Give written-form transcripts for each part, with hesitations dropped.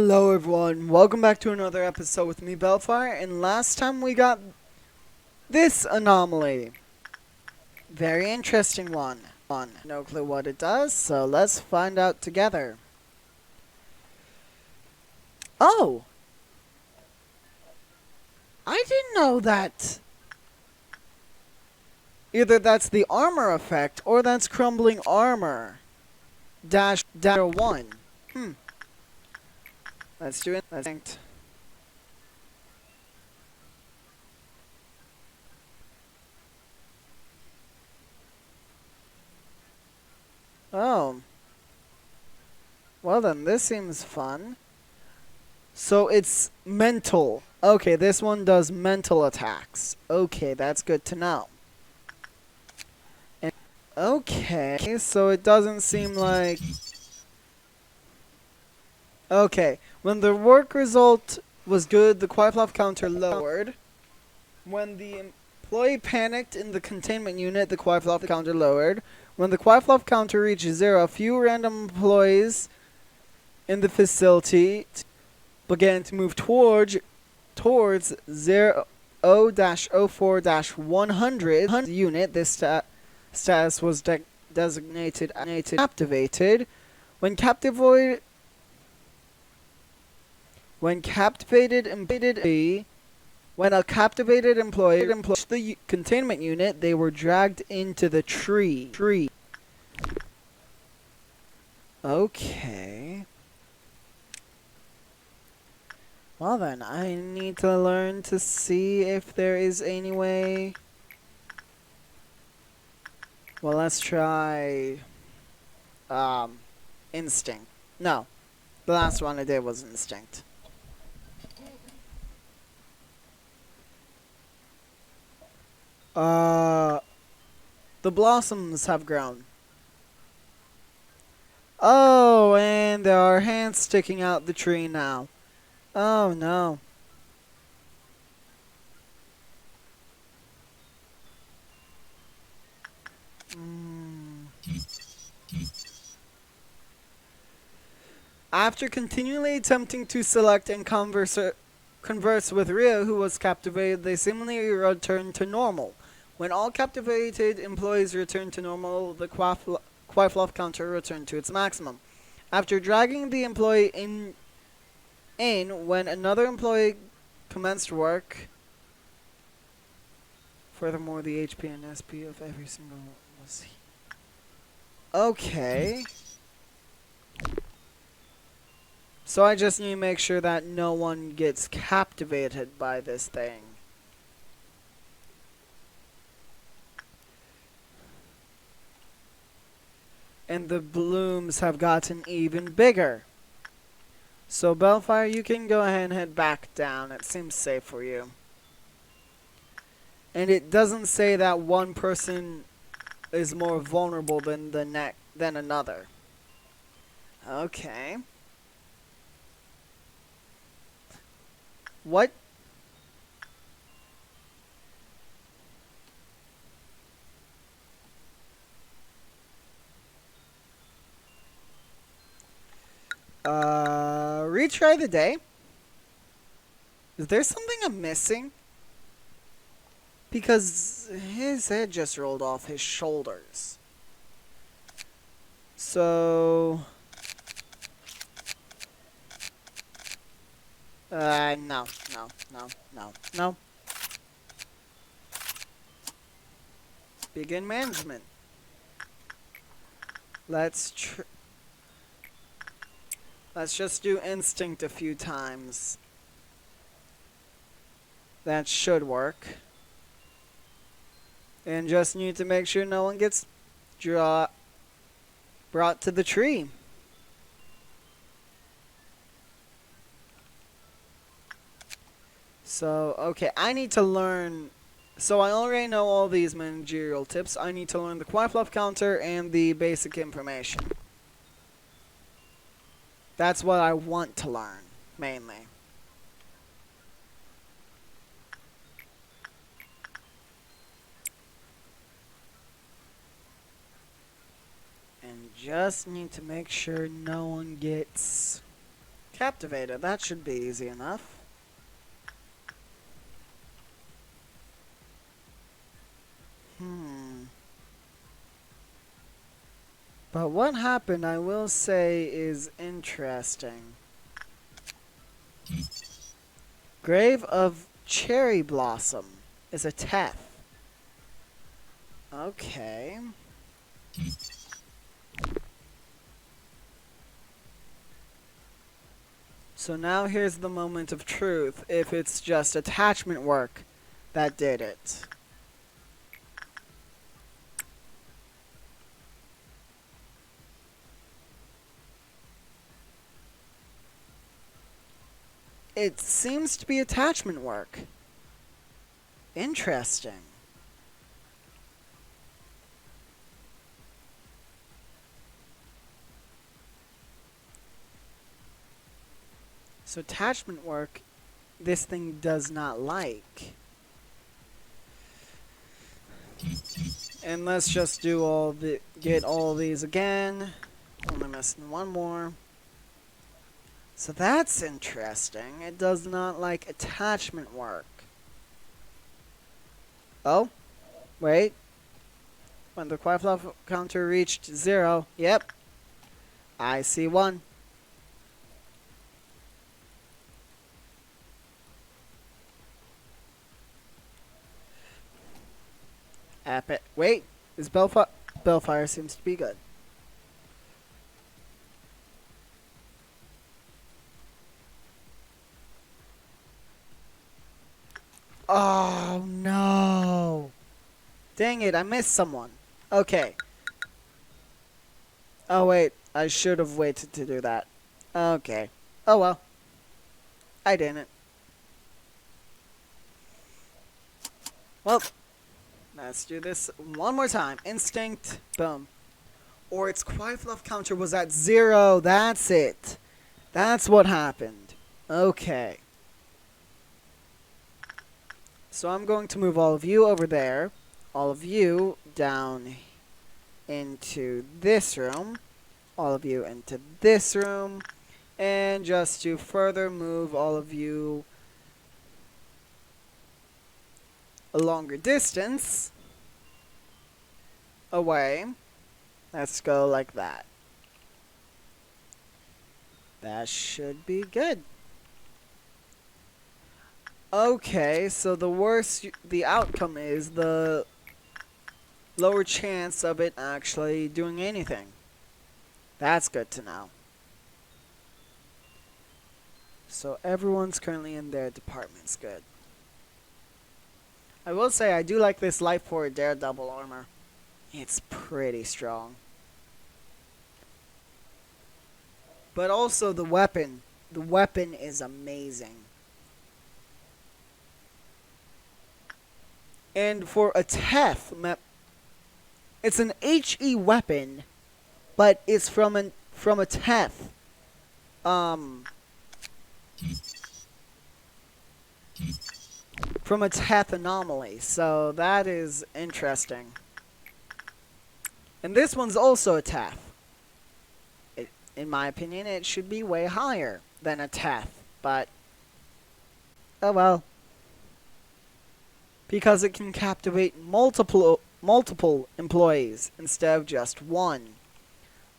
Hello everyone, welcome back to another episode with me, Bellfire, and last time we got this anomaly. Very interesting one. No clue what it does, so let's find out together. Oh! I didn't know that. Either that's the armor effect, or that's crumbling armor. Dash 1. Let's do it. Oh. Well then, this seems fun. So it's mental. Okay, this one does mental attacks. Okay, that's good to know. And okay, so it doesn't seem like... Okay, when the work result was good, the quiet fluff counter lowered. When the employee panicked in the containment unit, the quiet fluff counter lowered. When the quiet fluff counter reached 0, a few random employees in the facility began to move towards 0-04-100 unit. This status was designated captivated. When captivated when a captivated employee approached the containment unit, they were dragged into the tree. Okay. Well then, I need to learn to see if there is any way... Well, let's try... Instinct. No. The last one I did was Instinct. The blossoms have grown. Oh, and there are hands sticking out the tree now. Oh no. After continually attempting to select and converse with Rhea, who was captivated, they seemingly returned to normal. When all captivated employees returned to normal, the quiet fluff counter returned to its maximum. After dragging the employee in when another employee commenced work, furthermore, the HP and SP of every single was... Okay. So I just need to make sure that no one gets captivated by this thing. And the blooms have gotten even bigger. So Bellfire, you can go ahead and head back down. It seems safe for you. And it doesn't say that one person is more vulnerable than another. Okay. What? Retry the day. Is there something I'm missing? Because his head just rolled off his shoulders. So... no. Begin management. Let's just do instinct a few times. That should work. And just need to make sure no one gets brought to the tree. So, okay, I need to learn... So I already know all these managerial tips. I need to learn the quiet fluff counter and the basic information. That's what I want to learn, mainly. And just need to make sure no one gets Captivated. That should be easy enough. But what happened, I will say, is interesting. Grave of Cherry Blossom is a Teth. Okay. So now here's the moment of truth, if it's just attachment work that did it. It seems to be attachment work. Interesting. So attachment work, this thing does not like. And let's just do get all these again. Only missing one more. So that's interesting. It does not like attachment work. Oh, wait. When the quiet fluff counter reached 0, yep, I see 1. Epic. Wait, is Bellfire seems to be good. Oh no! Dang it, I missed someone. Okay. Oh wait, I should have waited to do that. Okay. Oh well. I didn't. Well, let's do this one more time. Instinct. Boom. Or its quiet fluff counter was at 0. That's it. That's what happened. Okay. So I'm going to move all of you over there. All of you down into this room. All of you into this room. And just to further move all of you a longer distance away. Let's go like that. That should be good. Okay, so the worse the outcome is, the lower chance of it actually doing anything. That's good to know. So everyone's currently in their departments. Good. I will say I do like this Life Forward Daredevil armor. It's pretty strong. But also the weapon. The weapon is amazing. And for a Teth, it's an HE weapon, but it's from a Teth. From a Teth anomaly, so that is interesting. And this one's also a Teth. In my opinion, it should be way higher than a Teth, but oh well. Because it can captivate multiple employees instead of just one.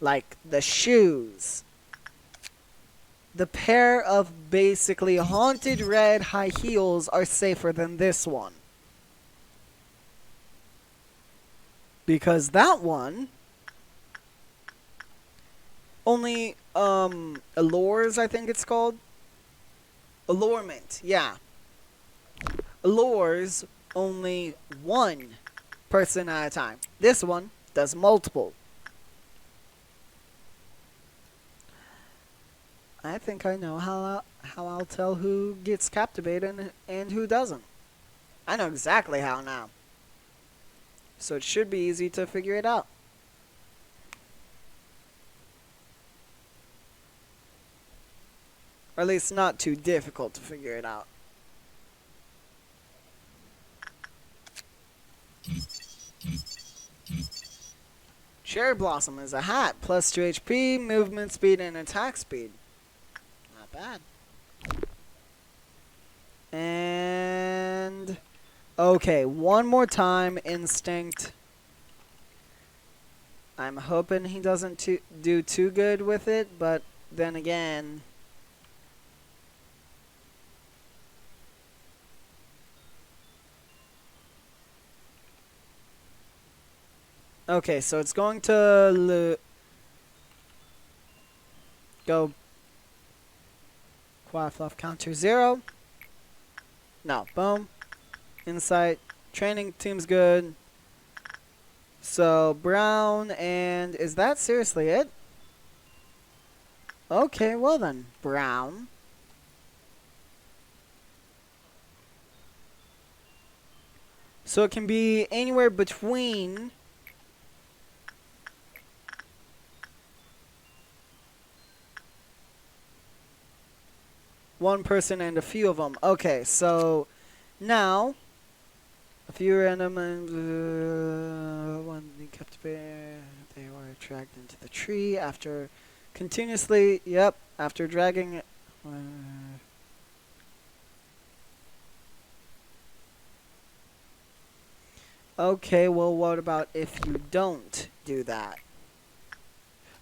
Like the shoes. The pair of basically haunted red high heels are safer than this one. Because that one only allures, I think it's called. Allurement, yeah. Allures only one person at a time. This one does multiple. I think I know how I'll tell who gets captivated and who doesn't. I know exactly how now. So it should be easy to figure it out. Or at least not too difficult to figure it out. Cherry Blossom is a hat, plus 2 HP, movement speed, and attack speed. Not bad. And okay, one more time, instinct. I'm hoping he doesn't do too good with it, but then again, okay, so it's going to go quad fluff counter 0. No, boom. Insight. Training team's good. So, brown, and is that seriously it? Okay, well then, brown. So it can be anywhere between one person and a few of them. Okay, so now a few random when they kept bear, they were dragged into the tree after continuously. Yep, after dragging it. Okay, well, what about if you don't do that?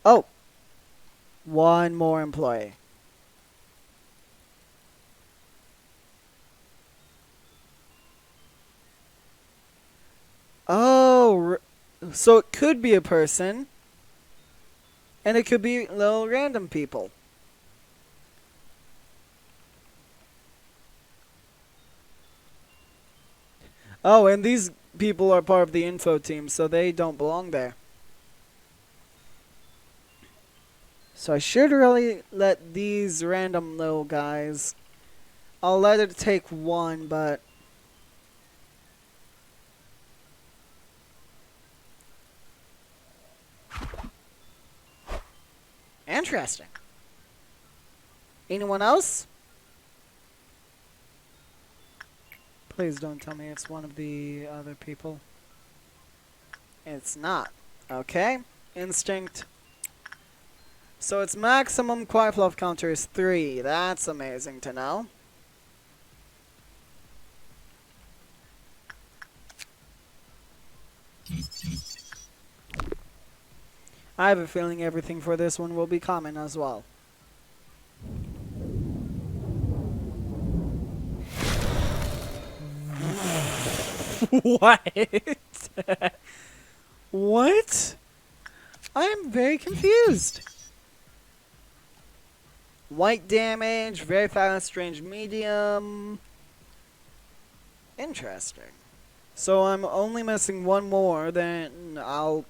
Oh, one more employee. Oh, so it could be a person, and it could be little random people. Oh, and these people are part of the info team, so they don't belong there. So I should really let these random little guys. I'll let it take one, but interesting. Anyone else? Please don't tell me it's one of the other people. It's not. Okay. Instinct. So its maximum quiet fluff counter is 3. That's amazing to know. I have a feeling everything for this one will be common as well. What? What? I am very confused. White damage, very fast, range medium. Interesting. So I'm only missing one more, then I'll...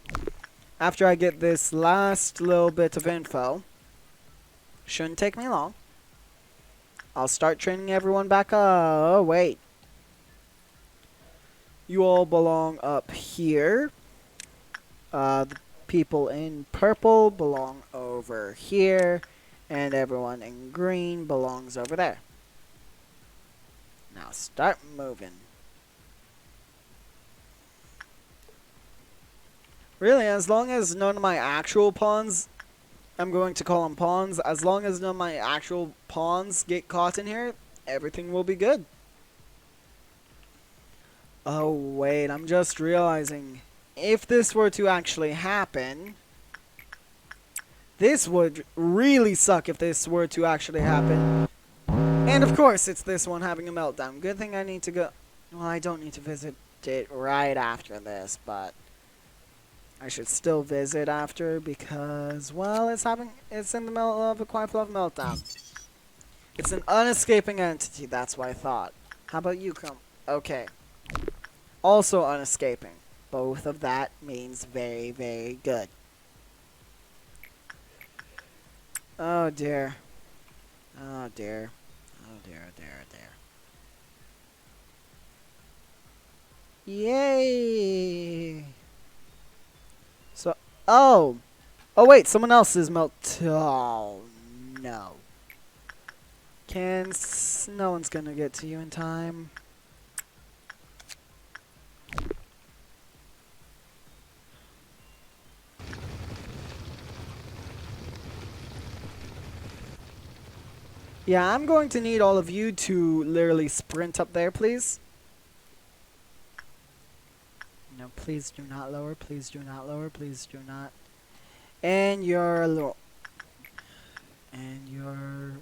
After I get this last little bit of info, shouldn't take me long, I'll start training everyone back up. Oh, wait. You all belong up here. The people in purple belong over here. And everyone in green belongs over there. Now start moving. Really, as long as none of my actual pawns, I'm going to call them pawns, as long as none of my actual pawns get caught in here, everything will be good. Oh, wait, I'm just realizing, if this were to actually happen, this would really suck if this were to actually happen. And of course, it's this one having a meltdown. Good thing I need to go... Well, I don't need to visit it right after this, but I should still visit after because, well, it's in the middle of a quiet fluff meltdown. It's an unescaping entity, that's what I thought. How about you, come? Okay. Also unescaping. Both of that means very, very good. Oh dear. Oh dear. Oh dear, oh dear, oh dear. Yay! So, oh! Oh wait, someone else is oh no. No one's gonna get to you in time. Yeah, I'm going to need all of you to literally sprint up there, please. No, please do not lower. Please do not lower. Please do not. And you're low. And you're...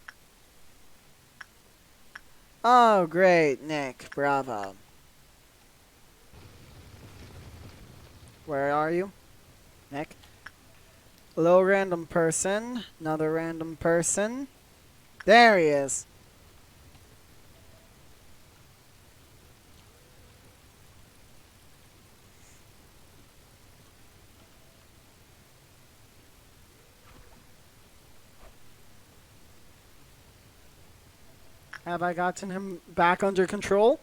Oh, great, Nick. Bravo. Where are you, Nick? Low random person. Another random person. There he is. Have I gotten him back under control?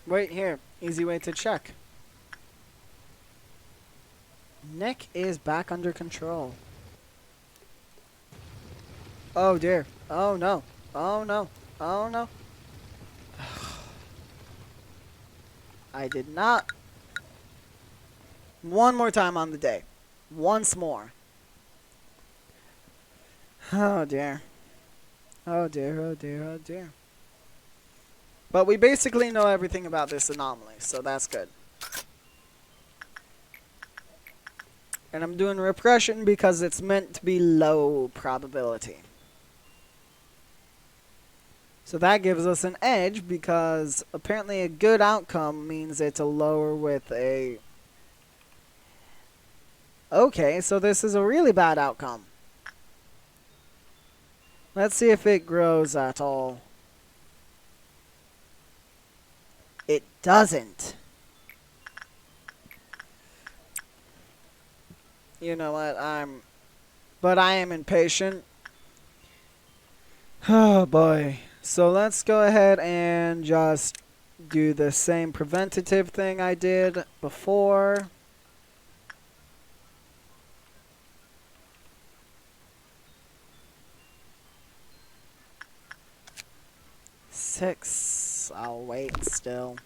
Wait here. Easy way to check. Nick is back under control. Oh dear. Oh no. Oh no. Oh no. I did not. One more time on the day. Once more. Oh dear. Oh dear, oh dear, oh dear. But we basically know everything about this anomaly, so that's good. And I'm doing repression because it's meant to be low probability. So that gives us an edge because apparently a good outcome means it's a lower with a... Okay, so this is a really bad outcome. Let's see if it grows at all. It doesn't. You know what, but I am impatient. Oh boy. So let's go ahead and just do the same preventative thing I did before. Six. I'll wait still.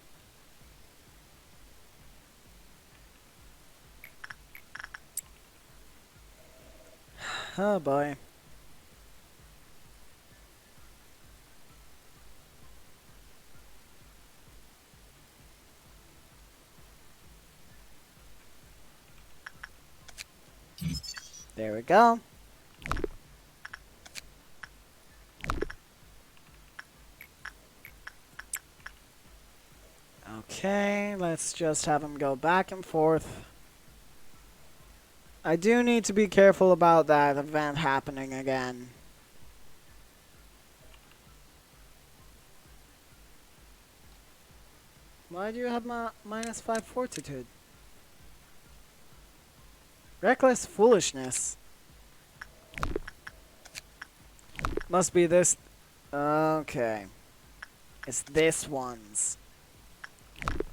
Oh boy. There we go. Okay, let's just have him go back and forth. I do need to be careful about that event happening again. Why do you have my -5 fortitude? Reckless foolishness. Must be this. Okay. It's this one's.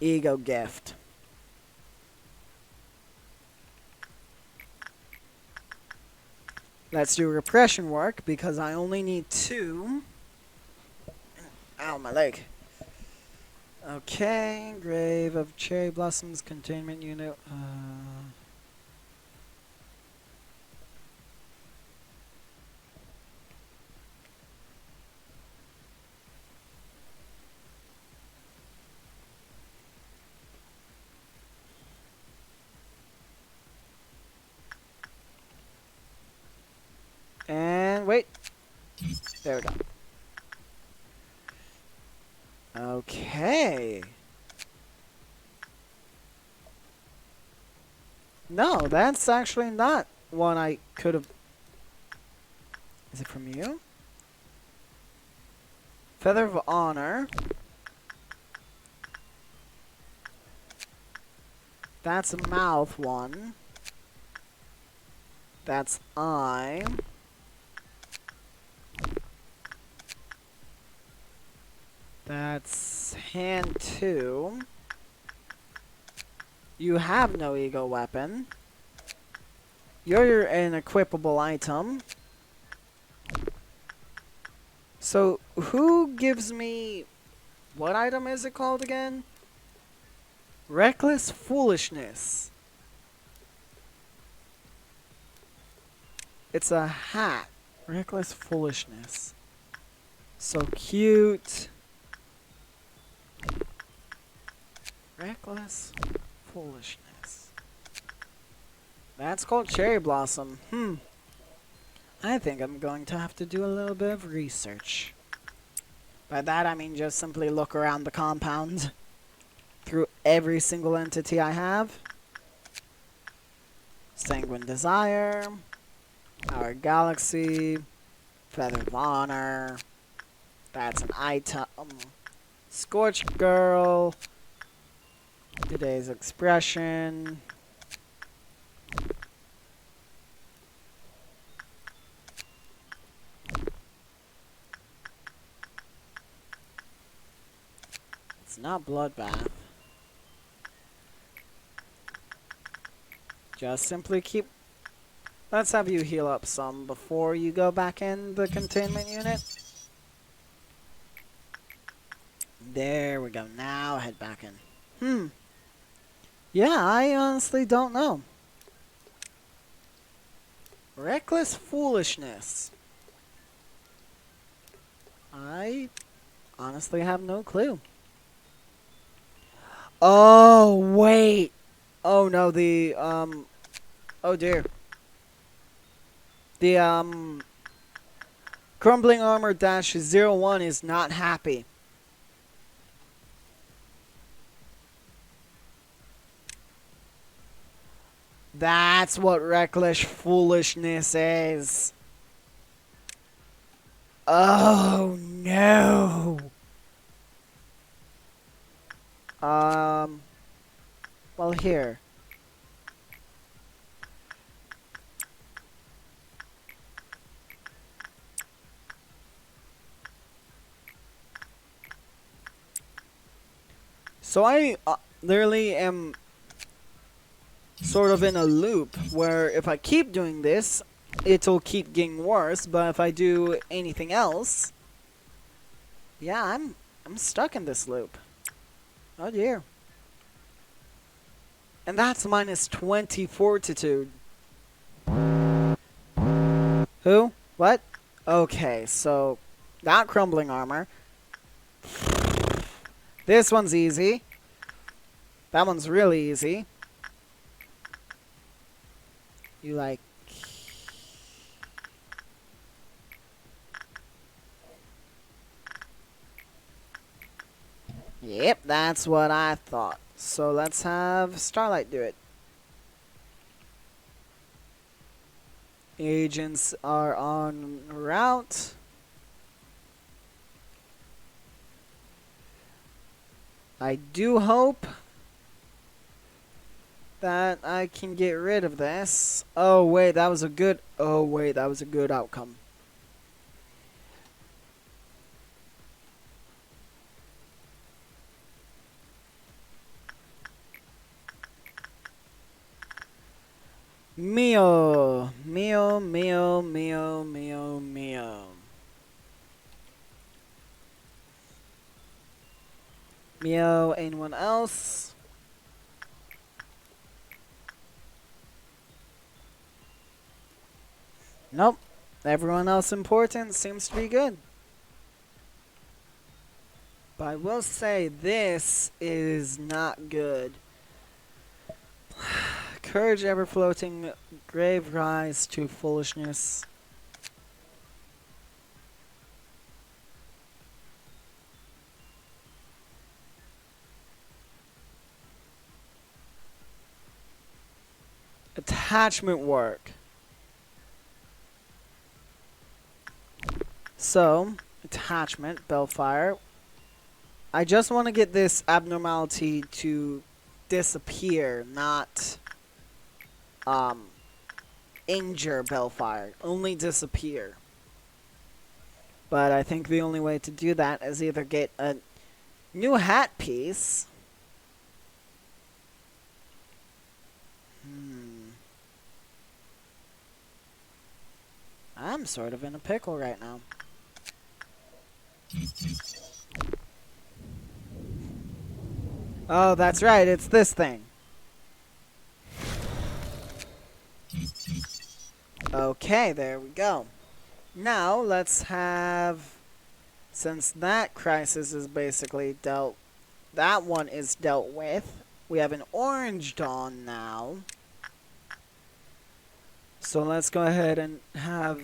Ego gift. Let's do repression work because I only need 2. Ow, my leg. Okay, Grave of Cherry Blossoms Containment Unit. And wait. There we go. Okay. No, that's actually not one I could have... Is it from you? Feather of Honor. That's a mouth one. That's eye. That's hand 2. You have no ego weapon. You're an equipable item. So, who gives me... What item is it called again? Reckless Foolishness. It's a hat. Reckless foolishness. So cute. Reckless foolishness. That's called cherry blossom. I think I'm going to have to do a little bit of research. By that I mean just simply look around the compound through every single entity I have. Sanguine Desire, Our Galaxy, Feather of Honor, that's an item, Scorched Girl, Today's Expression, it's not Bloodbath. Just simply keep... Let's have you heal up some before you go back in the containment unit. There we go. Now head back in. Yeah, I honestly don't know. Reckless foolishness. I honestly have no clue. Oh, wait. Oh, no, the, oh, dear. The, Crumbling Armor Dash 01 is not happy. That's what reckless foolishness is. Oh, no. Well, here. So I literally am sort of in a loop where if I keep doing this, it'll keep getting worse, but if I do anything else, yeah, I'm stuck in this loop. Oh dear. And that's minus 20 fortitude. Who? What? Okay, so not crumbling armor. This one's easy. That one's really easy. You like... Yep, that's what I thought. So let's have Starlight do it. Agents are en route. I do hope that I can get rid of this. Oh wait, that was a good... Oh wait, that was a good outcome. Mio. Mio, Mio, Mio, Mio, Mio. Mio, anyone else? Nope. Everyone else important seems to be good. But I will say this is not good. Courage ever floating, grave rise to foolishness. Attachment work. So, attachment, Bellfire. I just want to get this abnormality to disappear, not injure Bellfire. Only disappear. But I think the only way to do that is either get a new hat piece. I'm sort of in a pickle right now. Oh, that's right, it's this thing. Okay, there we go. Now, let's have... Since that crisis is basically dealt... That one is dealt with. We have an orange dawn now. So let's go ahead and have...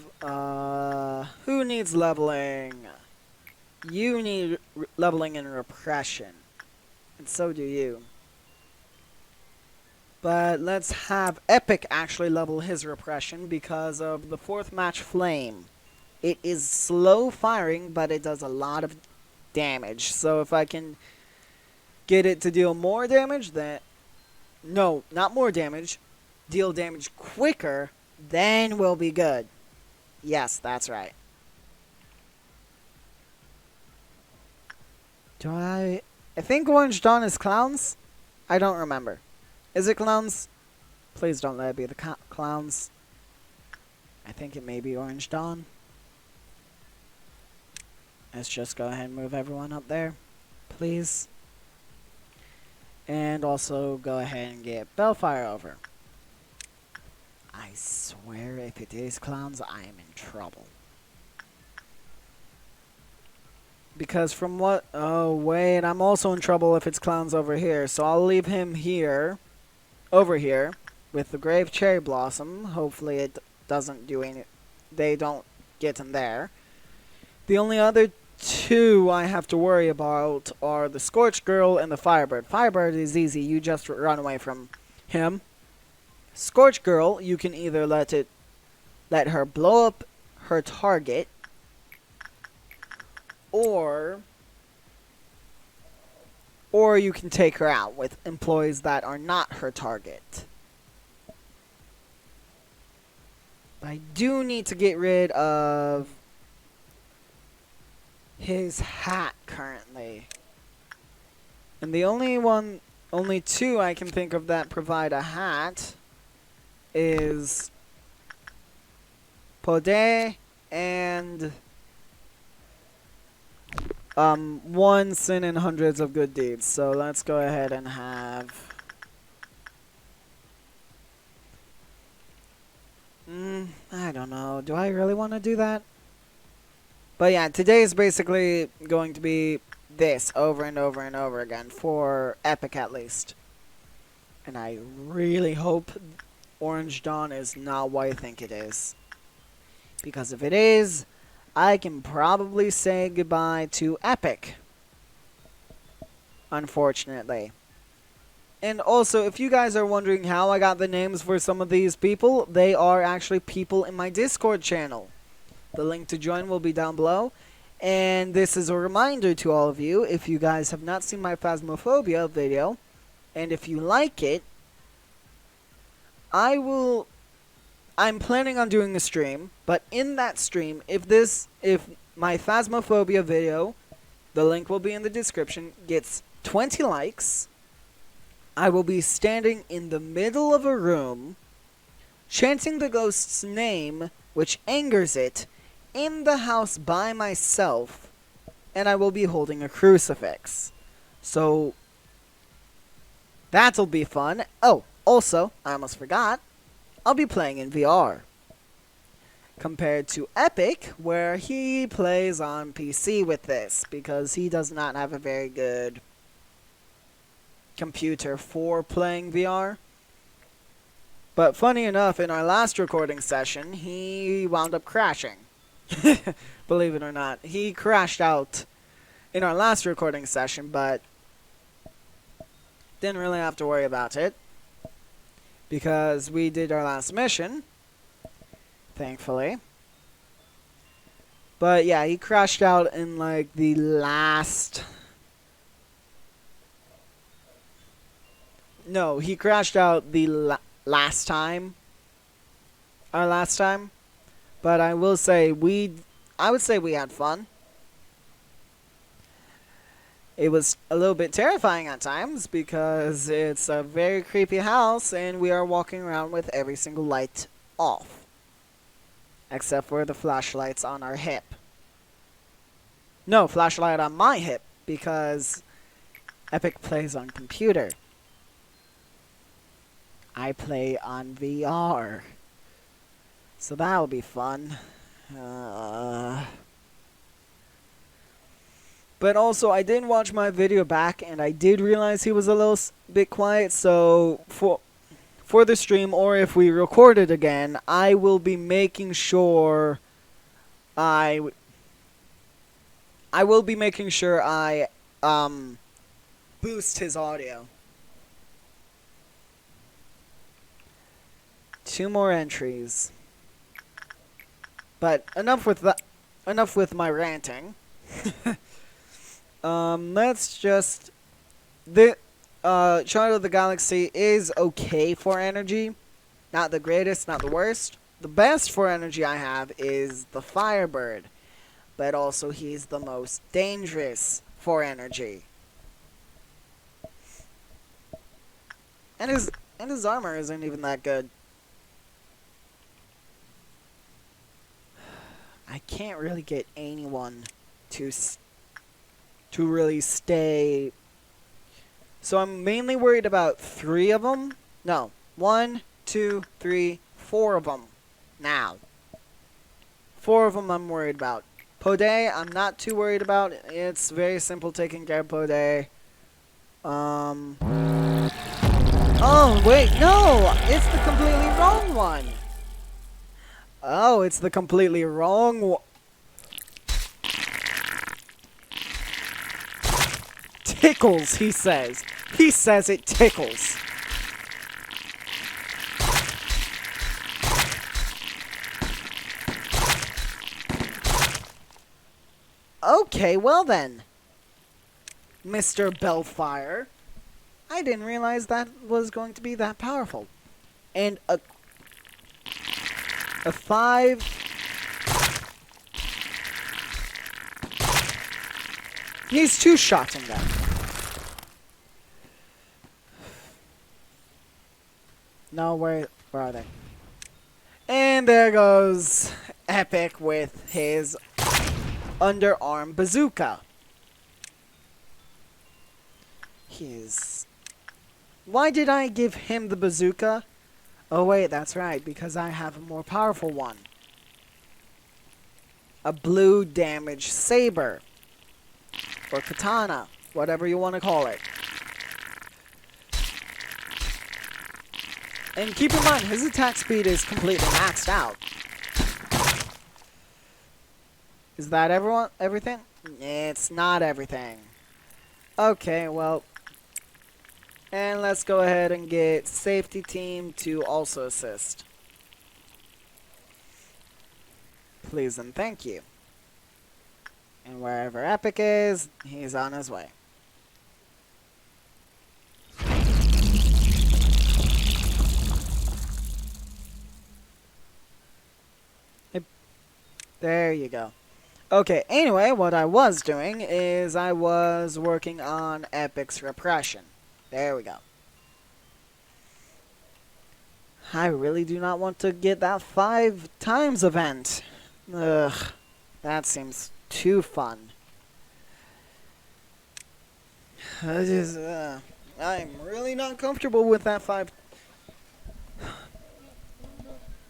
who needs leveling? You need leveling and repression. And so do you. But let's have Epic actually level his repression because of the 4th match Flame. It is slow firing, but it does a lot of damage. So if I can get it to deal more damage, then... No, not more damage. Deal damage quicker, then we'll be good. Yes, that's right. I think Orange Dawn is clowns? I don't remember. Is it clowns? Please don't let it be the clowns. I think it may be Orange Dawn. Let's just go ahead and move everyone up there, please. And also go ahead and get Bellfire over. I swear if it is clowns, I am in trouble. Because from what... Oh, wait, I'm also in trouble if it's clowns over here. So I'll leave him here, over here, with the Grave Cherry Blossom. Hopefully it doesn't do any... They don't get in there. The only other two I have to worry about are the Scorch Girl and the Firebird. Firebird is easy. You just run away from him. Scorch Girl, you can either let her blow up her target, or you can take her out with employees that are not her target. I do need to get rid of his hat currently. And the only two I can think of that provide a hat is Podé and one sin and hundreds of good deeds. So let's go ahead and have I don't know. Do I really want to do that? But yeah, today is basically going to be this over and over and over again for Epic at least. And I really hope Orange Dawn is not what I think it is. Because if it is, I can probably say goodbye to Epic. Unfortunately. And also, if you guys are wondering how I got the names for some of these people, they are actually people in my Discord channel. The link to join will be down below. And this is a reminder to all of you, if you guys have not seen my Phasmophobia video, and if you like it, I'm planning on doing a stream, but in that stream, if my Phasmophobia video, the link will be in the description, gets 20 likes, I will be standing in the middle of a room, chanting the ghost's name, which angers it, in the house by myself, and I will be holding a crucifix. So, that'll be fun. Oh, also, I almost forgot, I'll be playing in VR. Compared to Epic, where he plays on PC with this, because he does not have a very good computer for playing VR. But funny enough, in our last recording session, he wound up crashing. Believe it or not. He crashed out in our last recording session, but didn't really have to worry about it. Because we did our last mission, thankfully. But yeah, he crashed out in like the last... No, he crashed out the last time. Our last time. But I will say I would say we had fun. It was a little bit terrifying at times because it's a very creepy house and we are walking around with every single light off. Except for the flashlights on our hip. No, flashlight on my hip because Epic plays on computer. I play on VR. So that'll be fun. Uh, but also, I didn't watch my video back, and I did realize he was a little bit quiet. So for the stream, or if we record it again, I will be making sure I will be making sure I boost his audio. 2 more entries. But enough with that. Enough with my ranting. Let's just the Shadow of the Galaxy is okay for energy. Not the greatest, not the worst. The best for energy I have is the Firebird, but also he's the most dangerous for energy. And his armor isn't even that good. I can't really get anyone to really stay. So I'm mainly worried about 3 of them. No, 1, 2, 3, 4 of them. Now, 4 of them I'm worried about. Podé, I'm not too worried about. It's very simple taking care of Podé. Oh, wait, no! It's the completely wrong one! Oh, it's the completely wrong one. Tickles, he says. He says it tickles. Okay, well then, Mr. Bellfire. I didn't realize that was going to be that powerful. And a 5... He's 2-shotting them. No, where are they? And there goes Epic with his underarm bazooka. Why did I give him the bazooka? Oh wait, that's right, because I have a more powerful one. A blue damage saber. Or katana, whatever you want to call it. And keep in mind, his attack speed is completely maxed out. Is that everything? It's not everything. Okay, well. And let's go ahead and get safety team to also assist. Please and thank you. And wherever Epic is, he's on his way. There you go. Okay, anyway, what I was doing is I was working on Epic's repression. There we go. I really do not want to get that 5 times event. Ugh, that seems too fun. I'm really not comfortable with that 5.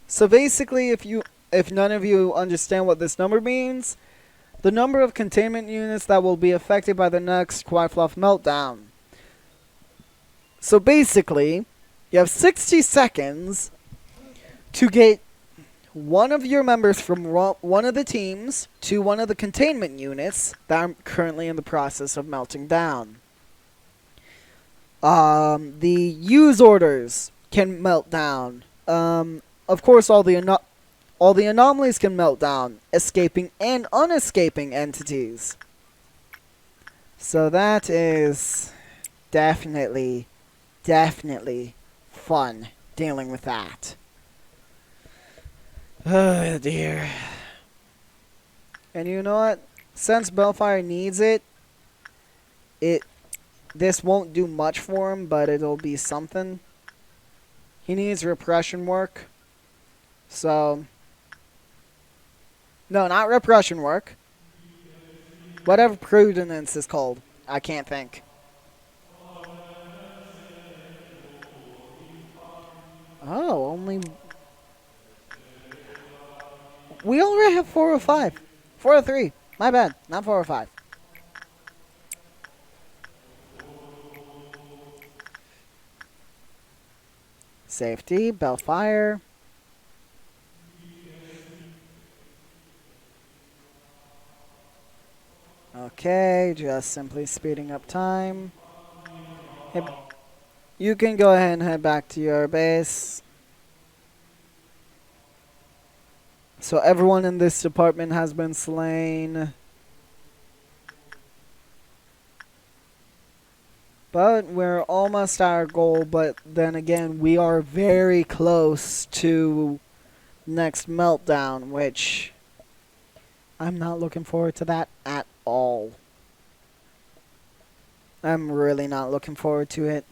So basically, if none of you understand what this number means, the number of containment units that will be affected by the next Quaffluff meltdown. So basically, you have 60 seconds to get one of your members from one of the teams to one of the containment units that are currently in the process of melting down. The use orders can melt down. Of course, all the anomalies can melt down, escaping and unescaping entities. So that is definitely fun dealing with that. Oh dear. And you know what? Since Bellfire needs it, this won't do much for him, but it'll be something. He needs repression work. So, no, not repression work. Whatever prudence is called. I can't think. Oh, only... We already have 405. 403. My bad. Not 405. Safety. Bellfire. Okay, just simply speeding up time. Hey, you can go ahead and head back to your base. So everyone in this department has been slain. But we're almost at our goal, but then again, we are very close to next meltdown, which I'm not looking forward to that at all. I'm really not looking forward to it.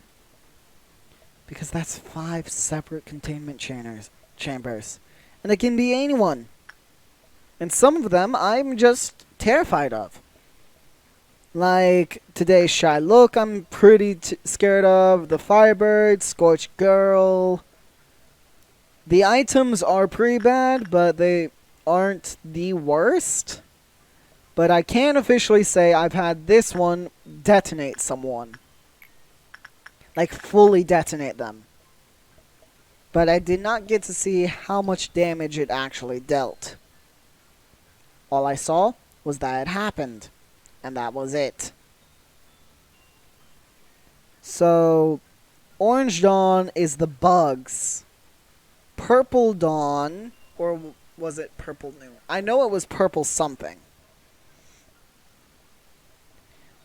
Because that's 5 separate containment chambers. And it can be anyone. And some of them I'm just terrified of. Like today's Shy Look, I'm pretty scared of. The Firebird, Scorched Girl. The items are pretty bad, but they aren't the worst. But I can officially say I've had this one detonate someone. Like fully detonate them. But I did not get to see how much damage it actually dealt. All I saw was that it happened. And that was it. So, Orange Dawn is the bugs. Purple Dawn, or was it Purple Noon? I know it was Purple something.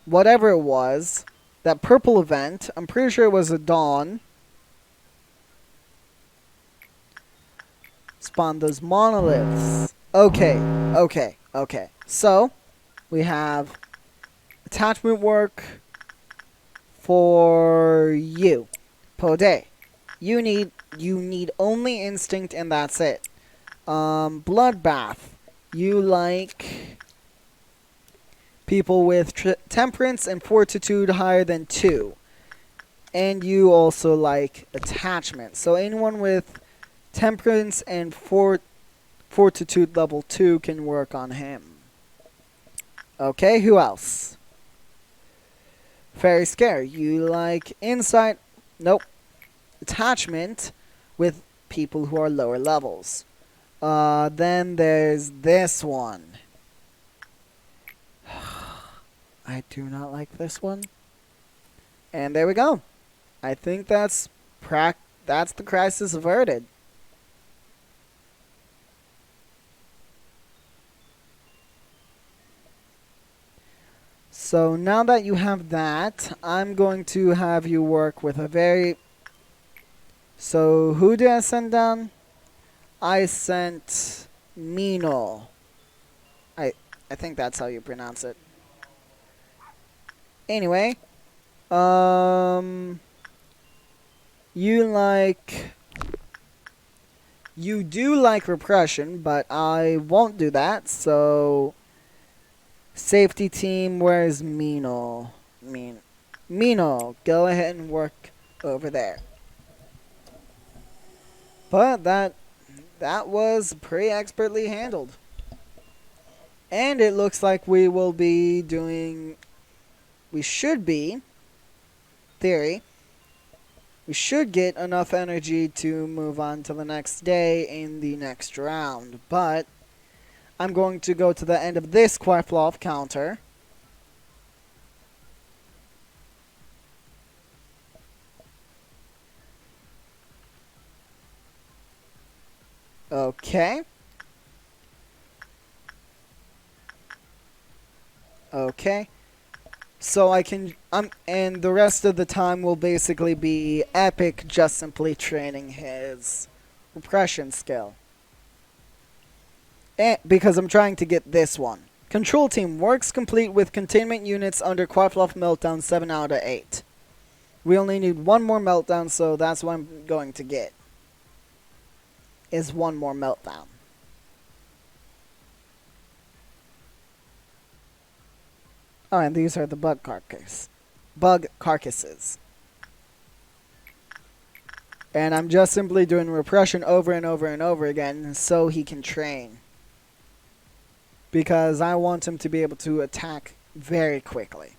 Whatever it was, that purple event, I'm pretty sure it was a Dawn. Spawned those monoliths. Okay. So, we have attachment work for you. Pode. You need only instinct and that's it. Bloodbath. You like people with temperance and fortitude higher than 2. And you also like attachment. So anyone with temperance and fortitude level 2 can work on him. Okay, who else? Fairy Scare. You like insight? Nope. Attachment with people who are lower levels. Then there's this one. I do not like this one. And there we go. I think that's the crisis averted. So now that you have that, I'm going to have you work with a very... So who did I send down? I sent Mino. I think that's how you pronounce it. Anyway, you do like repression, but I won't do that, so safety team, where's Mino? Mino, go ahead and work over there. But that was pretty expertly handled. And it looks like we will be doing... We should be... Theory. We should get enough energy to move on to the next day in the next round. But I'm going to go to the end of this Quaffloff counter. Okay. Okay. So I can, and the rest of the time will basically be Epic just simply training his repression skill. And because I'm trying to get this one. Control team works complete with containment units under Quaffloff Meltdown 7 out of 8. We only need one more meltdown, so that's what I'm going to get. Is one more meltdown. Oh, and these are the bug carcasses. And I'm just simply doing repression over and over and over again so he can train. because I want him to be able to attack very quickly.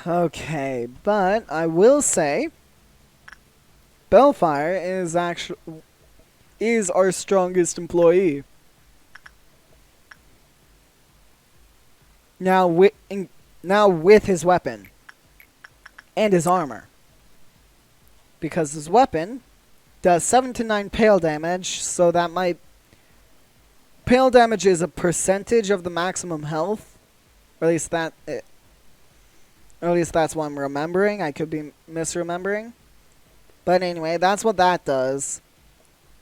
Okay, but I will say Bellfire is our strongest employee. Now with his weapon and his armor. Because his weapon does 7 to 9 pale damage, so that might... Pale damage is a percentage of the maximum health. Or at least that's what I'm remembering. I could be misremembering. But anyway, that's what that does.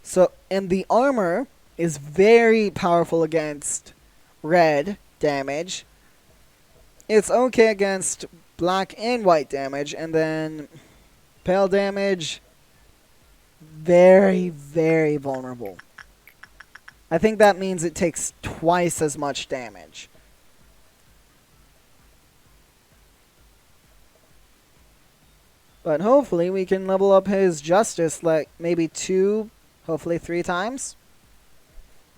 So, and the armor is very powerful against red damage. It's okay against black and white damage, and then pale damage, very, very vulnerable. I think that means it takes twice as much damage. But hopefully we can level up his justice like maybe 2, hopefully 3 times.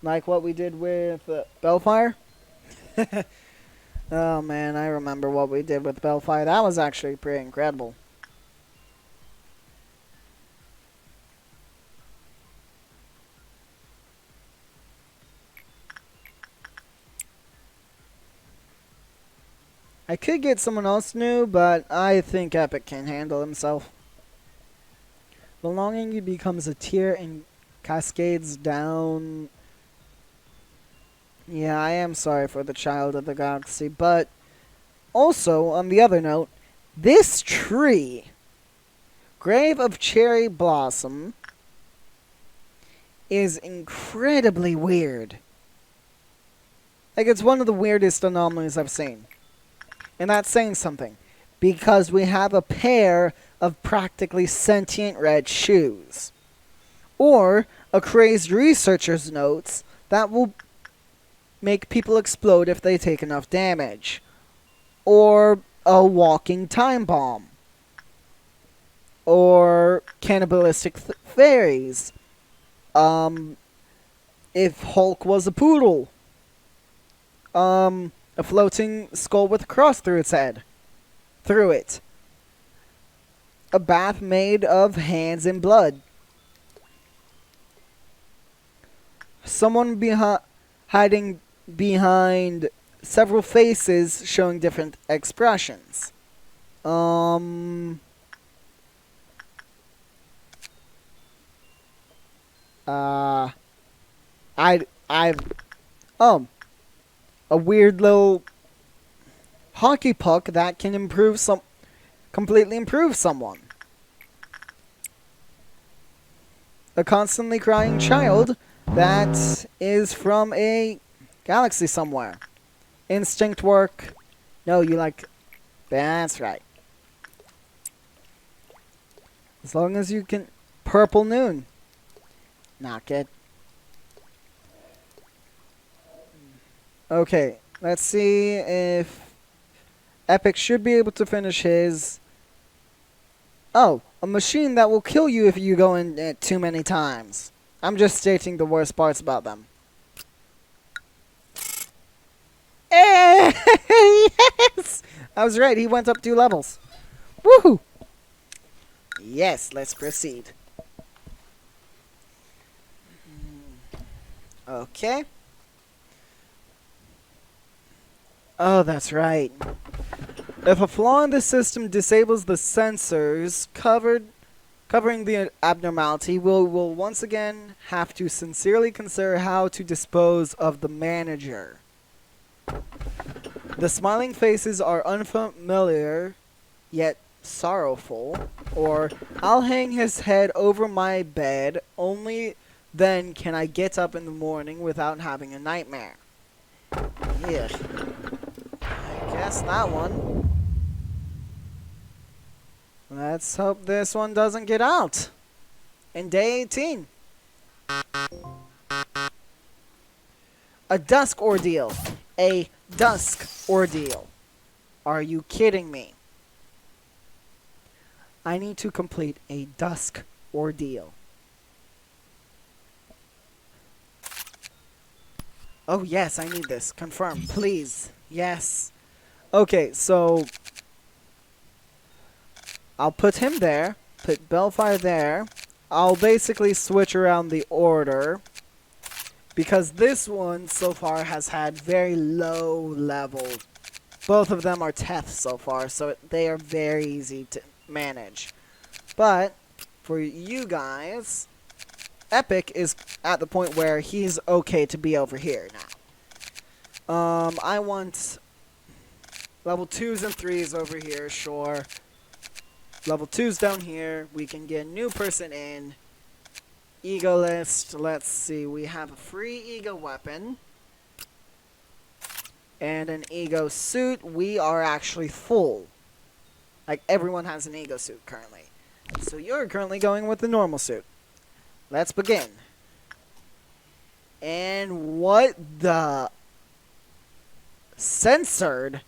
Like what we did with Bellfire. Oh man, I remember what we did with Bellfire. That was actually pretty incredible. I could get someone else new, but I think Epic can handle himself. Belonging becomes a tier and cascades down. Yeah, I am sorry for the child of the galaxy, but also, on the other note, this tree, Grave of Cherry Blossom, is incredibly weird. Like, it's one of the weirdest anomalies I've seen. And that's saying something, because we have a pair of practically sentient red shoes. Or a crazed researcher's notes that will make people explode if they take enough damage. Or a walking time bomb. Or cannibalistic fairies. If Hulk was a poodle. A floating skull with a cross through its head. Through it. A bath made of hands and blood. Someone hiding behind several faces showing different expressions. A weird little hockey puck that can completely improve someone. A constantly crying child that is from a galaxy somewhere. Instinct work. No, you like... That's right. As long as you can... Purple Noon. Not good. Okay, let's see if Epic should be able to finish his... Oh, a machine that will kill you if you go in it too many times. I'm just stating the worst parts about them. Yes! I was right, he went up 2 levels. Woohoo! Yes, let's proceed. Okay. Oh, that's right. If a flaw in the system disables the sensors covering the abnormality, we will once again have to sincerely consider how to dispose of the manager. The smiling faces are unfamiliar, yet sorrowful, or I'll hang his head over my bed, only then can I get up in the morning without having a nightmare. Yeah. I guess that one. Let's hope this one doesn't get out. In day 18. A dusk ordeal. A dusk ordeal. Are you kidding me? I need to complete a dusk ordeal. Oh, yes, I need this. Confirm, please. Yes. Okay, so I'll put him there. Put Bellfire there. I'll basically switch around the order. Because this one, so far, has had very low level. Both of them are Teth so far, so they are very easy to manage. But, for you guys, Epic is at the point where he's okay to be over here now. I want level 2s and 3s over here, sure. Level 2's down here. We can get a new person in. Ego list. Let's see. We have a free ego weapon. And an ego suit. We are actually full. Like, everyone has an ego suit currently. So you're currently going with the normal suit. Let's begin. And what the... Censored?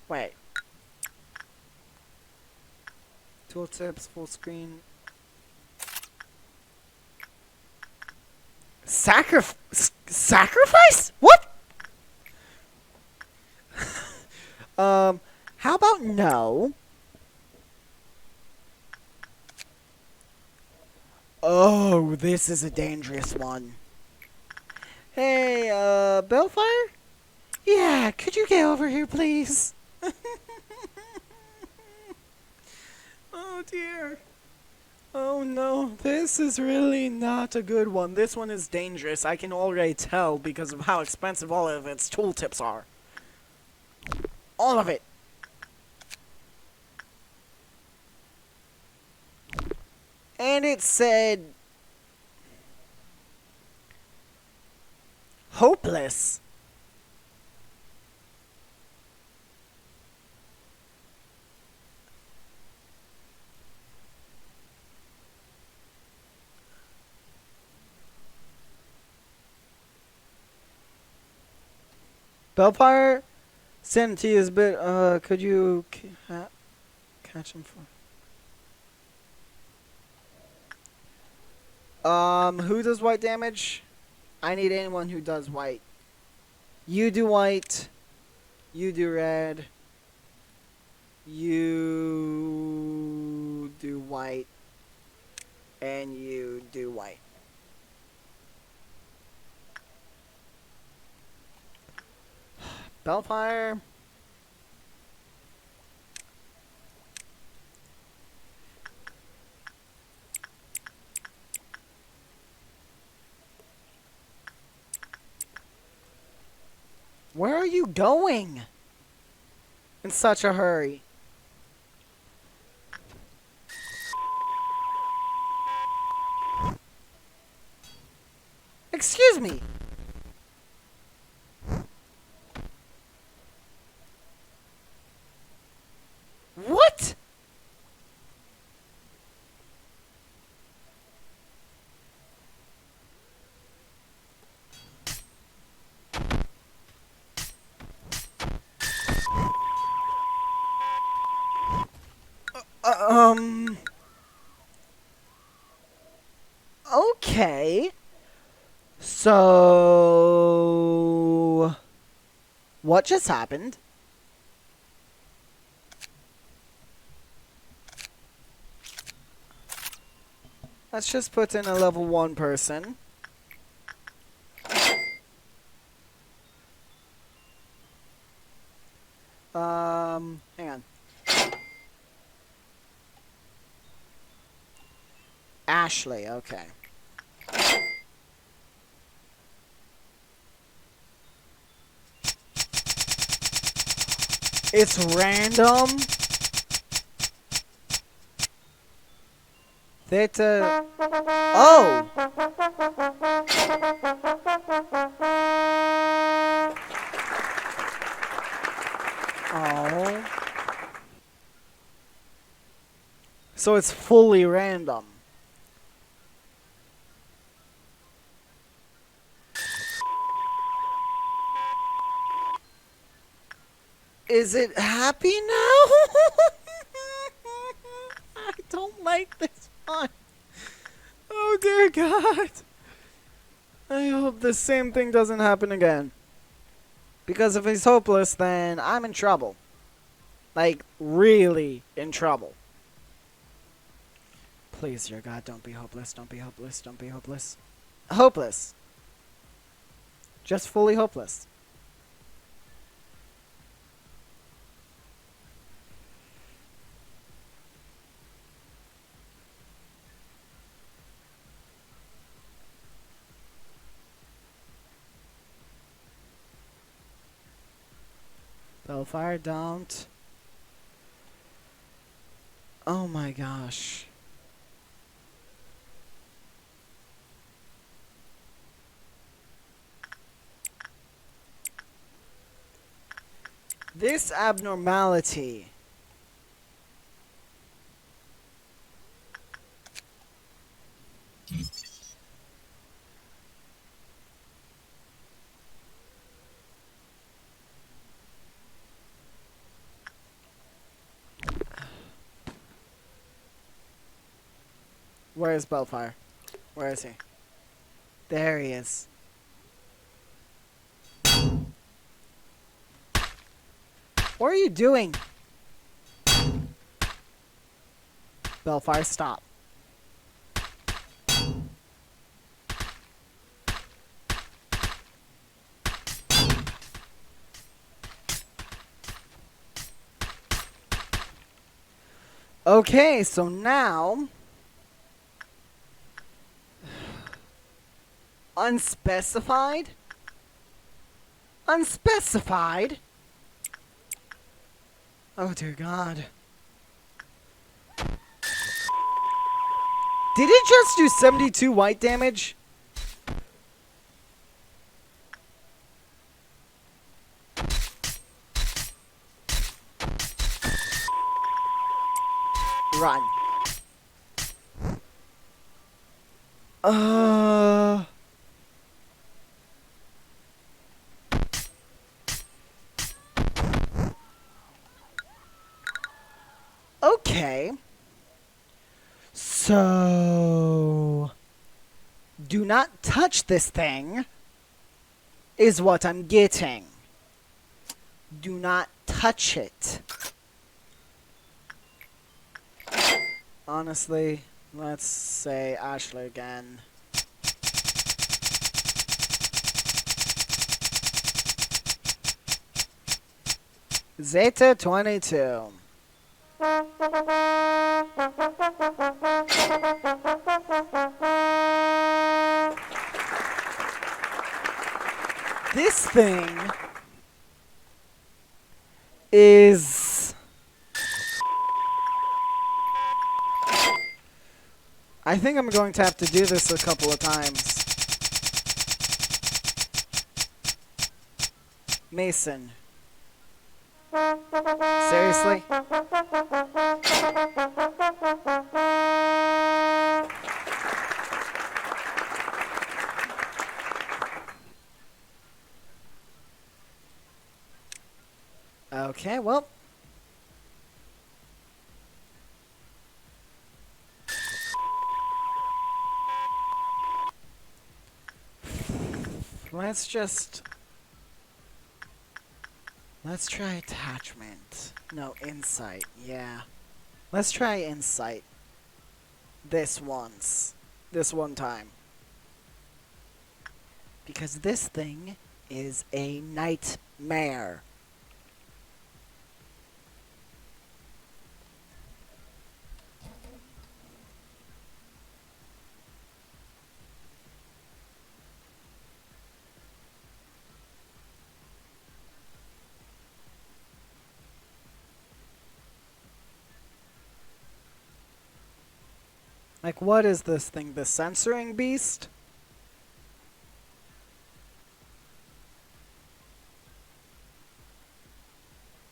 Wait. Tooltips, full screen. Sacrifice? What? How about no? Oh, this is a dangerous one. Hey, Bellfire? Yeah, could you get over here, please? Oh, dear. Oh, no. This is really not a good one. This one is dangerous. I can already tell because of how expensive all of its tooltips are. All of it. And it said... hopeless. Bellfire, sanity is a bit, could you catch him for... who does white damage? I need anyone who does white. You do white. You do red. You do white. And you do white. Bellfire. Where are you going? In such a hurry. Excuse me. What? Okay. So... what just happened? Let's just put in a level 1 person. Hang on. Ashley, okay. It's random. That, oh! Oh. So it's fully random. Is it happy now? I don't like this one. Oh dear God. I hope the same thing doesn't happen again. Because if he's hopeless, then I'm in trouble. Like, really in trouble. Please, dear God, don't be hopeless, don't be hopeless, don't be hopeless. Hopeless. Just fully hopeless. Bellfire, don't. Oh my gosh. This abnormality. Where is Bellfire? Where is he? There he is. What are you doing? Bellfire, stop. Okay, so now... Unspecified? Unspecified? Oh dear God. Did it just do 72 white damage? Run. Okay. So... Do not touch this thing, is what I'm getting. Do not touch it. Honestly, let's say Ashley again. Zeta 22. This thing is... I think I'm going to have to do this a couple of times. Mason. Seriously? Okay, well. Let's try attachment. No, insight, yeah. Let's try insight. This one time. Because this thing is a nightmare. Like, what is this thing? The censoring beast?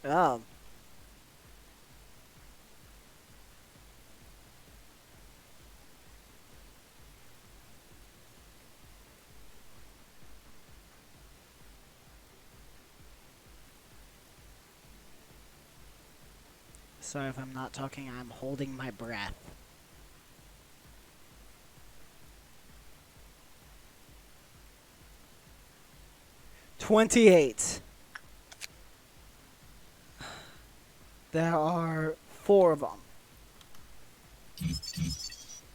Oh. Sorry if I'm not talking, I'm holding my breath. 28. There are 4 of them.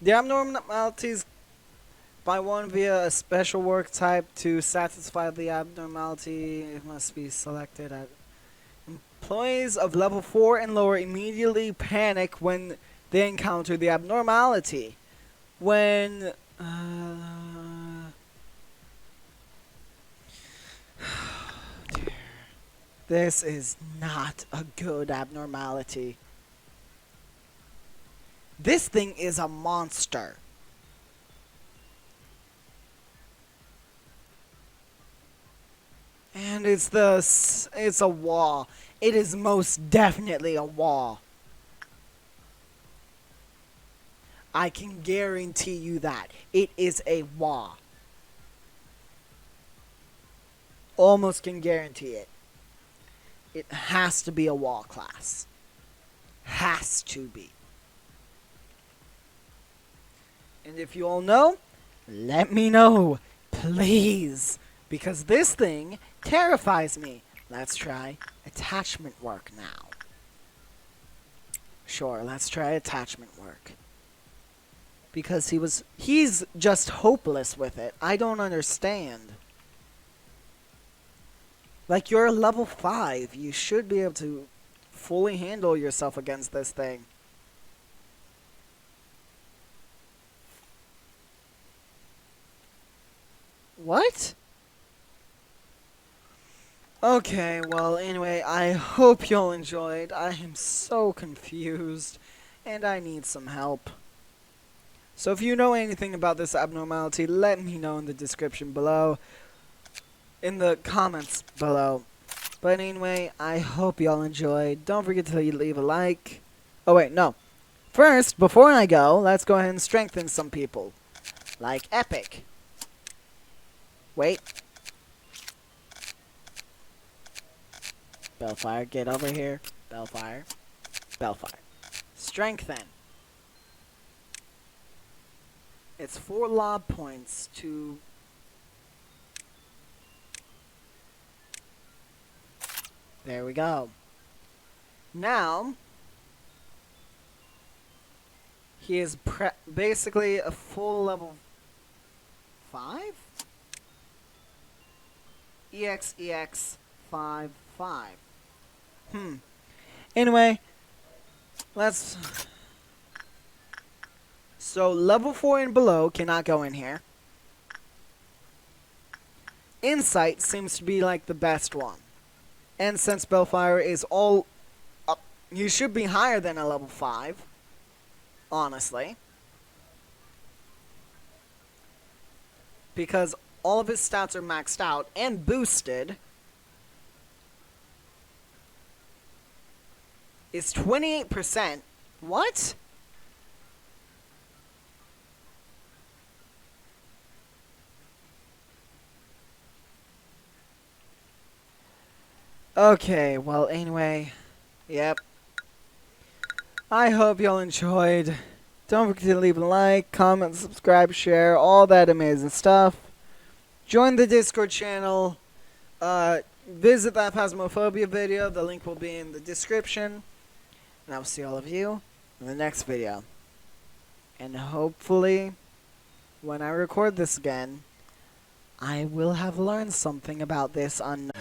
The abnormalities by one via a special work type. To satisfy the abnormality, it must be selected at. Employees of level 4 and lower immediately panic when they encounter the abnormality. When dear. This is not a good abnormality. This thing is a monster. And it's a wall. It is most definitely a wall. I can guarantee you that. It is a wall. Almost can guarantee it. It has to be a wall class. Has to be. And if you all know, let me know, please. Because this thing terrifies me. Let's try attachment work now. Sure, let's try attachment work. Because he's just hopeless with it. I don't understand. Like, you're level 5. You should be able to fully handle yourself against this thing. What? Okay, well, anyway, I hope y'all enjoyed. I am so confused, and I need some help. So if you know anything about this abnormality, let me know in the description below. In the comments below. But anyway, I hope y'all enjoyed. Don't forget to leave a like. Oh wait, no. First, before I go, let's go ahead and strengthen some people. Like Epic. Wait. Bellfire, get over here. Bellfire. Bellfire. Strengthen. It's 4 lob points to... There we go. Now, he is basically a full level 5? EX 5. Anyway, let's... So, level 4 and below cannot go in here. Insight seems to be like the best one. And since Bellfire is all up, you should be higher than a level 5. Honestly. Because all of his stats are maxed out and boosted. Is 28%. What? Okay, well, anyway, yep. I hope y'all enjoyed. Don't forget to leave a like, comment, subscribe, share, all that amazing stuff. Join the Discord channel. Visit that Phasmophobia video. The link will be in the description. And I will see all of you in the next video. And hopefully, when I record this again, I will have learned something about this unknown.